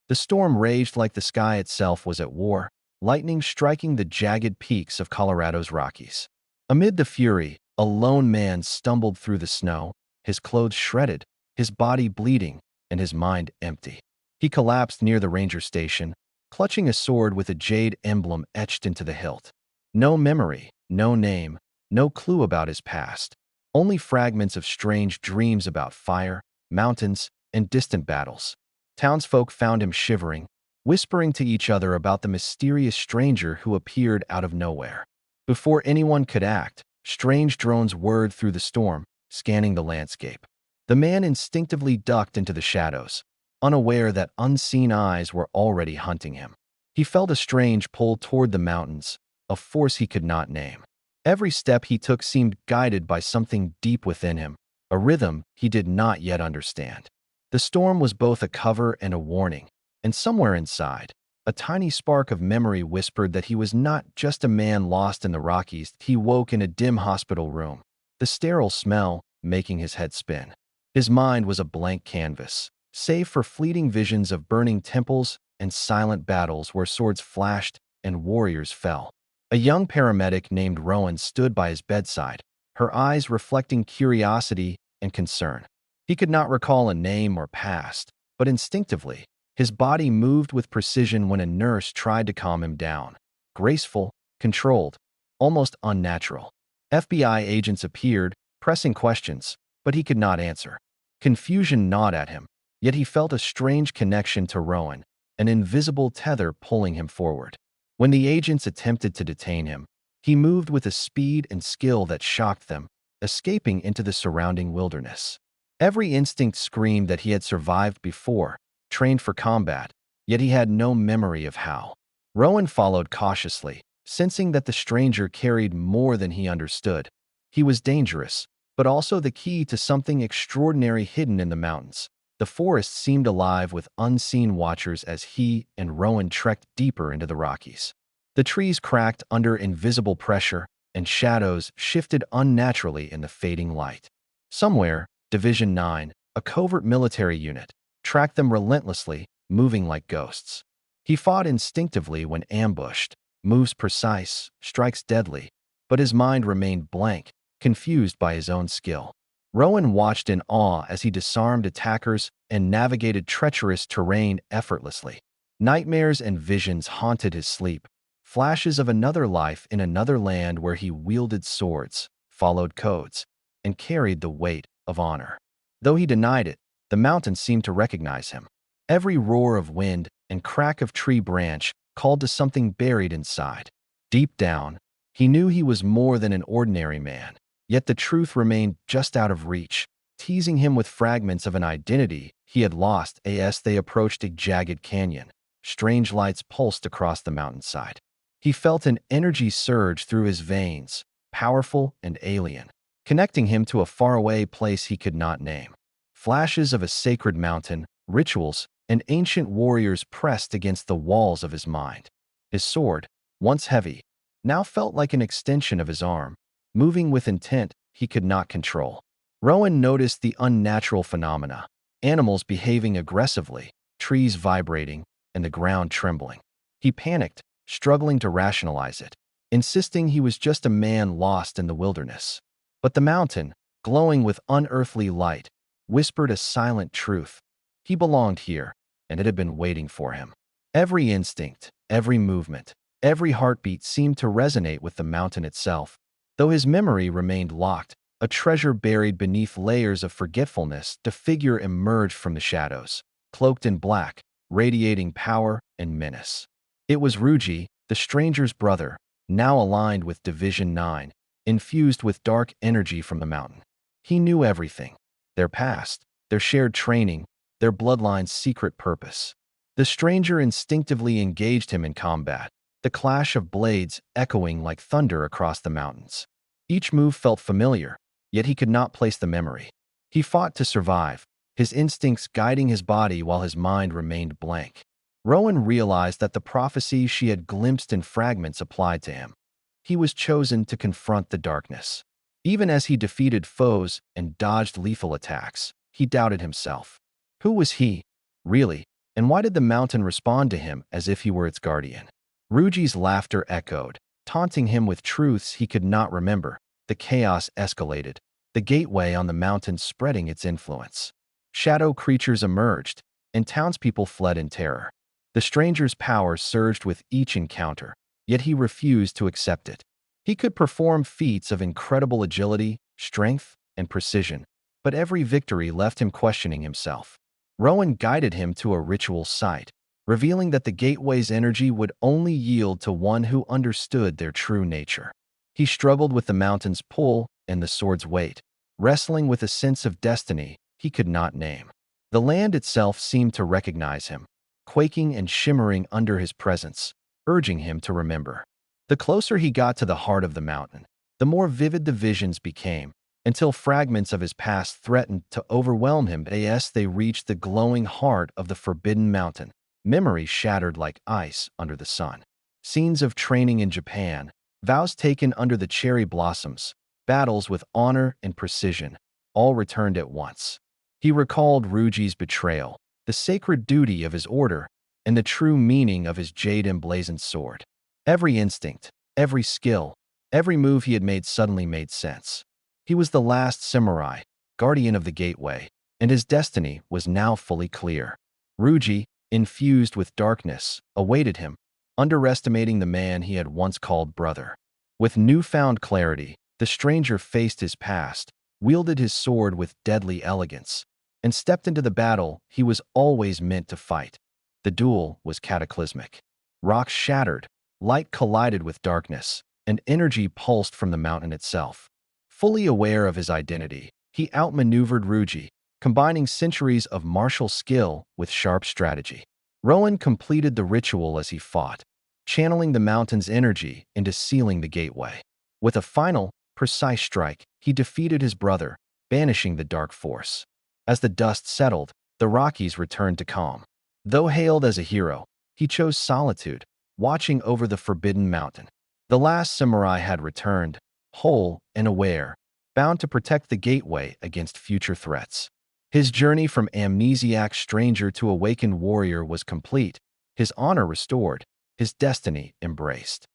The storm raged like the sky itself was at war, lightning striking the jagged peaks of Colorado's Rockies. Amid the fury, a lone man stumbled through the snow, his clothes shredded, his body bleeding, and his mind empty. He collapsed near the ranger station, clutching a sword with a jade emblem etched into the hilt. No memory, no name, no clue about his past. Only fragments of strange dreams about fire, mountains, and distant battles. Townsfolk found him shivering, whispering to each other about the mysterious stranger who appeared out of nowhere. Before anyone could act, strange drones whirred through the storm, scanning the landscape. The man instinctively ducked into the shadows, unaware that unseen eyes were already hunting him. He felt a strange pull toward the mountains, a force he could not name. Every step he took seemed guided by something deep within him, a rhythm he did not yet understand. The storm was both a cover and a warning, and somewhere inside, a tiny spark of memory whispered that he was not just a man lost in the Rockies. He woke in a dim hospital room, the sterile smell making his head spin. His mind was a blank canvas, save for fleeting visions of burning temples and silent battles where swords flashed and warriors fell. A young paramedic named Rowan stood by his bedside, her eyes reflecting curiosity and concern. He could not recall a name or past, but instinctively, his body moved with precision when a nurse tried to calm him down. Graceful, controlled, almost unnatural. FBI agents appeared, pressing questions, but he could not answer. Confusion gnawed at him, yet he felt a strange connection to Rowan, an invisible tether pulling him forward. When the agents attempted to detain him, he moved with a speed and skill that shocked them, escaping into the surrounding wilderness. Every instinct screamed that he had survived before, trained for combat, yet he had no memory of how. Rowan followed cautiously, sensing that the stranger carried more than he understood. He was dangerous, but also the key to something extraordinary hidden in the mountains. The forest seemed alive with unseen watchers as he and Rowan trekked deeper into the Rockies. The trees cracked under invisible pressure, and shadows shifted unnaturally in the fading light. Somewhere, Division 9, a covert military unit, tracked them relentlessly, moving like ghosts. He fought instinctively when ambushed, moves precise, strikes deadly, but his mind remained blank, confused by his own skill. Rowan watched in awe as he disarmed attackers and navigated treacherous terrain effortlessly. Nightmares and visions haunted his sleep, flashes of another life in another land where he wielded swords, followed codes, and carried the weight of honor. Though he denied it, the mountains seemed to recognize him. Every roar of wind and crack of tree branch called to something buried inside. Deep down, he knew he was more than an ordinary man, yet the truth remained just out of reach, teasing him with fragments of an identity he had lost as they approached a jagged canyon. Strange lights pulsed across the mountainside. He felt an energy surge through his veins, powerful and alien, connecting him to a faraway place he could not name. Flashes of a sacred mountain, rituals, and ancient warriors pressed against the walls of his mind. His sword, once heavy, now felt like an extension of his arm, moving with intent he could not control. Rowan noticed the unnatural phenomena, animals behaving aggressively, trees vibrating, and the ground trembling. He panicked, struggling to rationalize it, insisting he was just a man lost in the wilderness. But the mountain, glowing with unearthly light, whispered a silent truth. He belonged here, and it had been waiting for him. Every instinct, every movement, every heartbeat seemed to resonate with the mountain itself. Though his memory remained locked, a treasure buried beneath layers of forgetfulness, the figure emerged from the shadows, cloaked in black, radiating power and menace. It was Ruji, the stranger's brother, now aligned with Division 9, infused with dark energy from the mountain. He knew everything: their past, their shared training, their bloodline's secret purpose. The stranger instinctively engaged him in combat, the clash of blades echoing like thunder across the mountains. Each move felt familiar, yet he could not place the memory. He fought to survive, his instincts guiding his body while his mind remained blank. Rowan realized that the prophecy she had glimpsed in fragments applied to him. He was chosen to confront the darkness. Even as he defeated foes and dodged lethal attacks, he doubted himself. Who was he, really, And why did the mountain respond to him as if he were its guardian? Ruji's laughter echoed, taunting him with truths he could not remember. The chaos escalated, the gateway on the mountain spreading its influence. Shadow creatures emerged, and townspeople fled in terror. The stranger's power surged with each encounter, yet he refused to accept it. He could perform feats of incredible agility, strength, and precision, but every victory left him questioning himself. Rowan guided him to a ritual site, revealing that the gateway's energy would only yield to one who understood their true nature. He struggled with the mountain's pull and the sword's weight, wrestling with a sense of destiny he could not name. The land itself seemed to recognize him, quaking and shimmering under his presence, urging him to remember. The closer he got to the heart of the mountain, the more vivid the visions became, until fragments of his past threatened to overwhelm him as they reached the glowing heart of the forbidden mountain. Memories shattered like ice under the sun. Scenes of training in Japan, vows taken under the cherry blossoms, battles with honor and precision, all returned at once. He recalled Ruji's betrayal, the sacred duty of his order, and the true meaning of his jade emblazoned sword. Every instinct, every skill, every move he had made suddenly made sense. He was the last samurai, guardian of the gateway, and his destiny was now fully clear. Ruji, infused with darkness, awaited him, underestimating the man he had once called brother. With newfound clarity, the stranger faced his past, wielded his sword with deadly elegance, and stepped into the battle he was always meant to fight. The duel was cataclysmic. Rocks shattered, light collided with darkness, and energy pulsed from the mountain itself. Fully aware of his identity, he outmaneuvered Ruji, combining centuries of martial skill with sharp strategy. Rowan completed the ritual as he fought, channeling the mountain's energy into sealing the gateway. With a final, precise strike, he defeated his brother, banishing the dark force. As the dust settled, the Rockies returned to calm. Though hailed as a hero, he chose solitude, watching over the forbidden mountain. The last samurai had returned, whole and aware, bound to protect the gateway against future threats. His journey from amnesiac stranger to awakened warrior was complete, his honor restored, his destiny embraced.